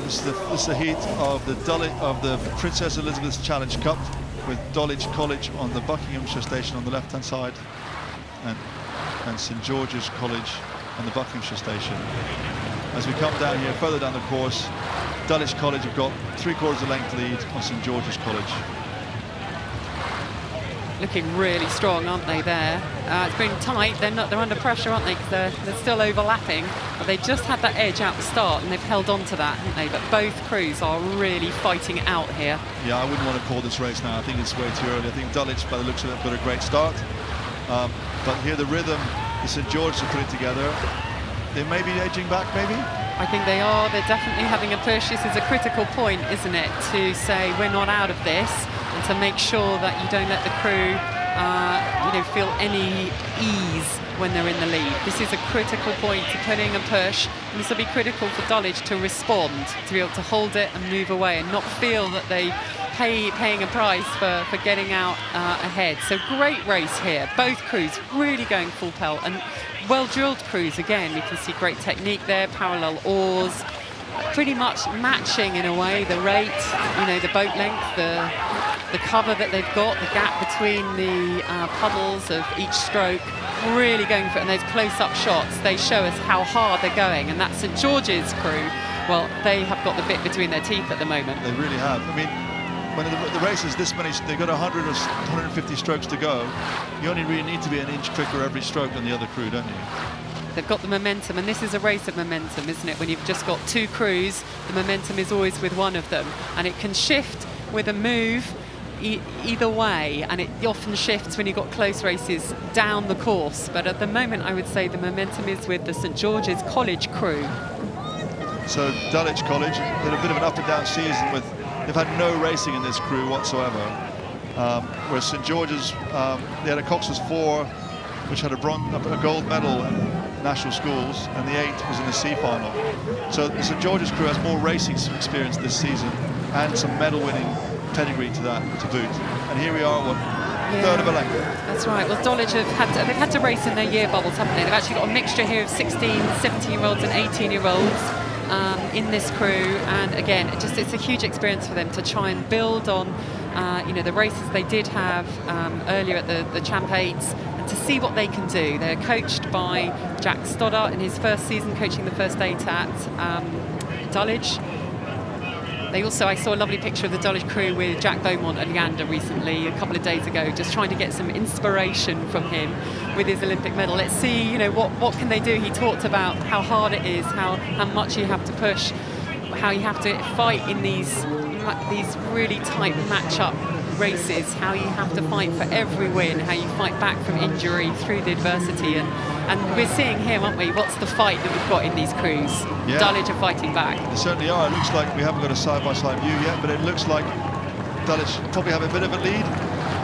this is the heat of the Princess Elizabeth's Challenge Cup, with Dulwich College on the Buckinghamshire station on the left-hand side, and St George's College on the Buckinghamshire station. As we come down here, further down the course, Dulwich College have got 3/4 length lead on St George's College. Looking really strong, aren't they, there? It's been tight. They're under pressure, aren't they? Because they're still overlapping. But they just had that edge out the start, and they've held on to that, haven't they? But both crews are really fighting it out here. Yeah, I wouldn't want to call this race now. I think it's way too early. I think Dulwich, by the looks of it, got a great start. But here the rhythm the St George's are putting together, they may be edging back, maybe? I think they are. They're definitely having a push. This is a critical point, isn't it, to say we're not out of this, and to make sure that you don't let the crew feel any ease when they're in the lead. This is a critical point to putting a push, and this will be critical for Dulwich to respond, to be able to hold it and move away and not feel that they paying a price for getting out ahead. So great race here. Both crews really going full pelt, and well-drilled crews again. We can see great technique there, parallel oars, pretty much matching in a way the rate, the boat length, the cover that they've got, the gap between the puddles of each stroke, really going for it. And those close-up shots, they show us how hard they're going. And that St George's crew, well, they have got the bit between their teeth at the moment. They really have. I mean, when the race is this many, they've got 100 or 150 strokes to go. You only really need to be an inch quicker every stroke than the other crew, don't you? They've got the momentum, and this is a race of momentum, isn't it? When you've just got two crews, the momentum is always with one of them, and it can shift with a move either way, and it often shifts when you've got close races down the course. But at the moment, I would say the momentum is with the St George's College crew. So Dulwich College had a bit of an up and down season with, they've had no racing in this crew whatsoever. Whereas St George's, they had a Cox's 4, which had a gold medal in national schools, and the 8 was in the C final. So the St George's crew has more racing experience this season and some medal-winning pedigree to boot. And here we are, third of a length. That's right. Well, Dulwich they've had to race in their year bubbles, haven't they? They've actually got a mixture here of 16, 17-year-olds and 18-year-olds in this crew. And again, it's a huge experience for them to try and build on the races they did have earlier at the Champ 8s, and to see what they can do. They're coached by Jack Stoddart in his first season, coaching the first 8 at Dulwich. I saw a lovely picture of the Dulwich crew with Jack Beaumont and Leander recently, a couple of days ago, just trying to get some inspiration from him with his Olympic medal. Let's see, what can they do? He talked about how hard it is, how much you have to push, how you have to fight in these really tight match-up races, how you have to fight for every win, how you fight back from injury through the adversity, and we're seeing here, aren't we, what's the fight that we've got in these crews. Yeah. Dulwich are fighting back. They certainly are. It looks like we haven't got a side-by-side view yet, but it looks like Dulwich probably have a bit of a lead,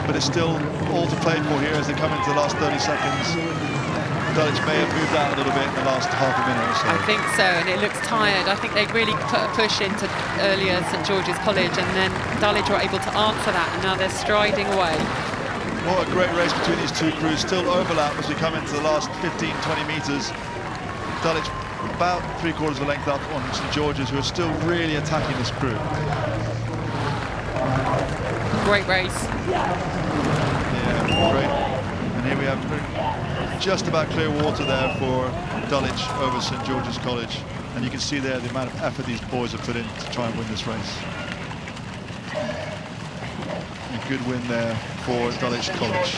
but it's still all to play for here as they come into the last 30 seconds. Dulwich may have moved out a little bit in the last half a minute or so. I think so, and it looks tired. I think they really put a push into earlier St George's College, and then Dulwich were able to answer that, and now they're striding away. What a great race between these two crews. Still overlap as we come into the last 15, 20 metres. Dulwich about 3/4 of a length up on St George's, who are still really attacking this crew. Great race. Yeah, great. And here we have just about clear water there for Dulwich over St George's College, and you can see there the amount of effort these boys have put in to try and win this race. A good win there for Dulwich College.